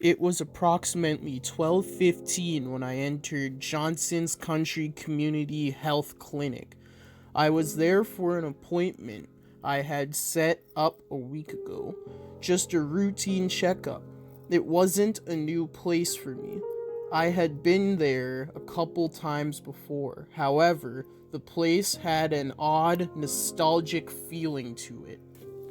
It was approximately 12:15 when I entered Johnson's Country Community Health Clinic. I was there for an appointment I had set up a week ago, just a routine checkup. It wasn't a new place for me. I had been there a couple times before. However, the place had an odd, nostalgic feeling to it,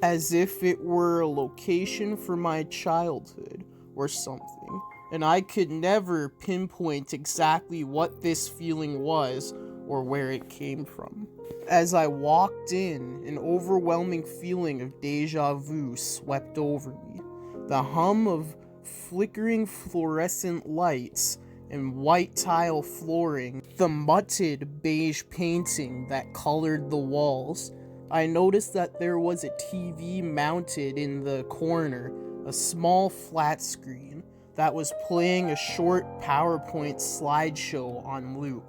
as if it were a location for my childhood or something, and I could never pinpoint exactly what this feeling was or where it came from. As I walked in, an overwhelming feeling of deja vu swept over me. The hum of flickering fluorescent lights and white tile flooring, the muted beige painting that colored the walls. I noticed that there was a TV mounted in the corner, a small flat screen that was playing a short PowerPoint slideshow on loop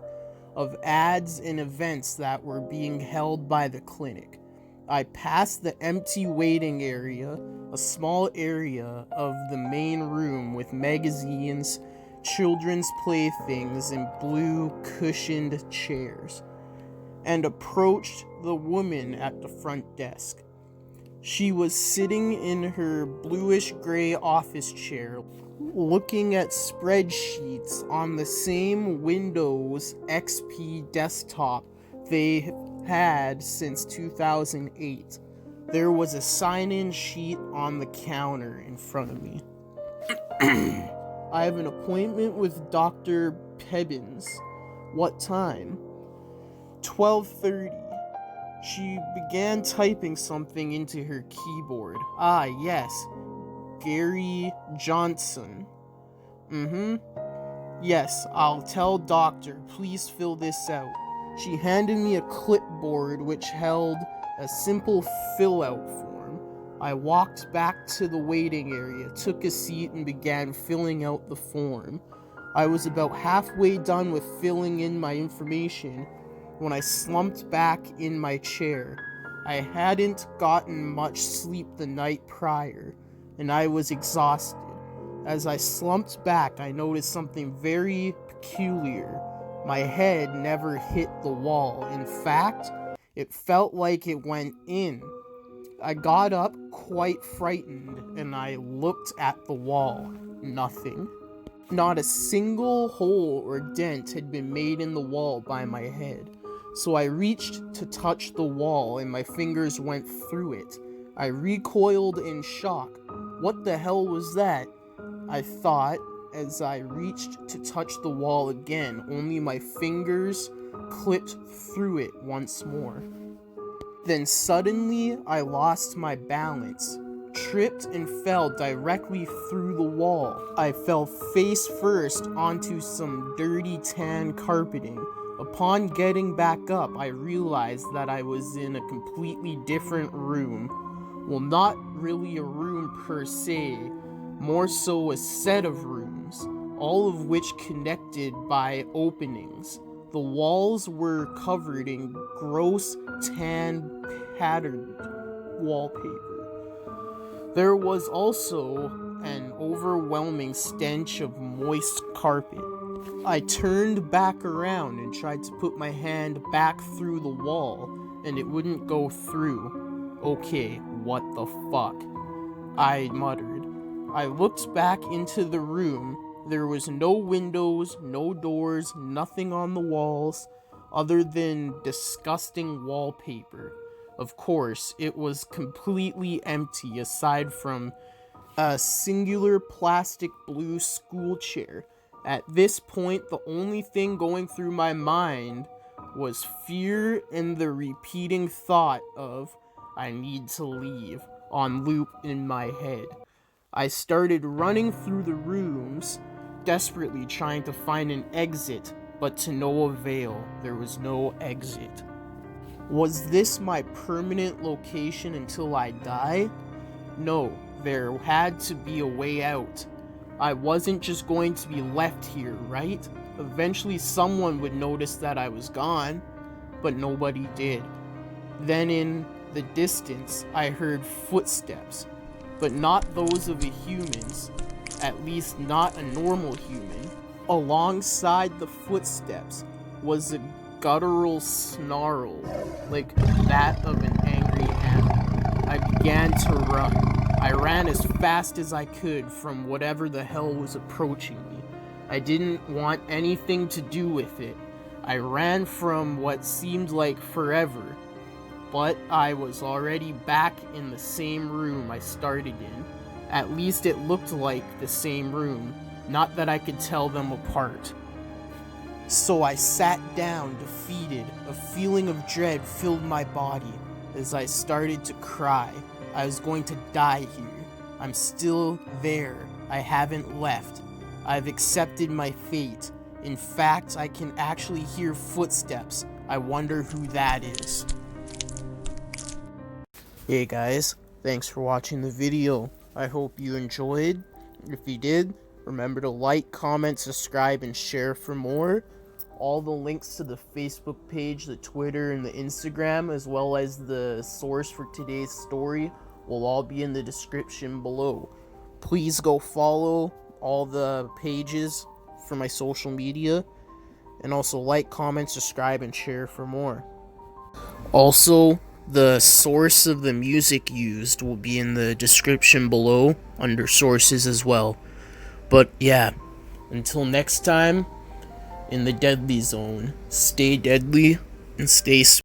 of ads and events that were being held by the clinic. I passed the empty waiting area, a small area of the main room with magazines, children's playthings, and blue cushioned chairs, and approached the woman at the front desk. She was sitting in her bluish-gray office chair, looking at spreadsheets on the same Windows XP desktop they had since 2008. There was a sign-in sheet on the counter in front of me. I have an appointment with Dr. Pebbins. What time? 12:30. She began typing something into her keyboard. Ah, yes. Gary Johnson. Yes, I'll tell doctor. Please fill this out. She handed me a clipboard which held a simple fill-out form. I walked back to the waiting area, took a seat, and began filling out the form. I was about halfway done with filling in my information when I slumped back in my chair. I hadn't gotten much sleep the night prior, and I was exhausted. As I slumped back, I noticed something very peculiar. My head never hit the wall. In fact, it felt like it went in. I got up quite frightened, and I looked at the wall. Nothing. Not a single hole or dent had been made in the wall by my head. So I reached to touch the wall, and my fingers went through it. I recoiled in shock. What the hell was that? I thought as I reached to touch the wall again, only my fingers clipped through it once more. Then suddenly I lost my balance, tripped and fell directly through the wall. I fell face first onto some dirty tan carpeting. Upon getting back up, I realized that I was in a completely different room. Well, not really a room per se, more so a set of rooms, all of which connected by openings. The walls were covered in gross tan patterned wallpaper. There was also an overwhelming stench of moist carpet. I turned back around and tried to put my hand back through the wall, and it wouldn't go through. Okay, what the fuck? I muttered. I looked back into the room. There was no windows, no doors, nothing on the walls, other than disgusting wallpaper. Of course, it was completely empty aside from a singular plastic blue school chair. At this point, the only thing going through my mind was fear and the repeating thought of, I need to leave, on loop in my head. I started running through the rooms, desperately trying to find an exit, but to no avail. There was no exit. Was this my permanent location until I die? No, there had to be a way out. I wasn't just going to be left here, right? Eventually someone would notice that I was gone, but nobody did. Then in the distance, I heard footsteps, but not those of the humans. at least not a normal human. Alongside the footsteps was a guttural snarl, like that of an angry animal. I began to run. I ran as fast as I could from whatever the hell was approaching me. I didn't want anything to do with it. I ran from what seemed like forever, but I was already back in the same room I started in. At least it looked like the same room, not that I could tell them apart. So I sat down, defeated. A feeling of dread filled my body as I started to cry. I was going to die here. I'm still there. I haven't left. I've accepted my fate. In fact, I can actually hear footsteps. I wonder who that is. Hey guys, thanks for watching the video. I hope you enjoyed. If you did, remember to like, comment, subscribe, and share for more. All the links to the Facebook page, the Twitter, and the Instagram, as well as the source for today's story, will all be in the description below. Please go follow all the pages for my social media, and also like, comment, subscribe, and share for more. Also, the source of the music used will be in the description below under sources as well. But yeah, until next time, in the deadly zone, stay deadly and stay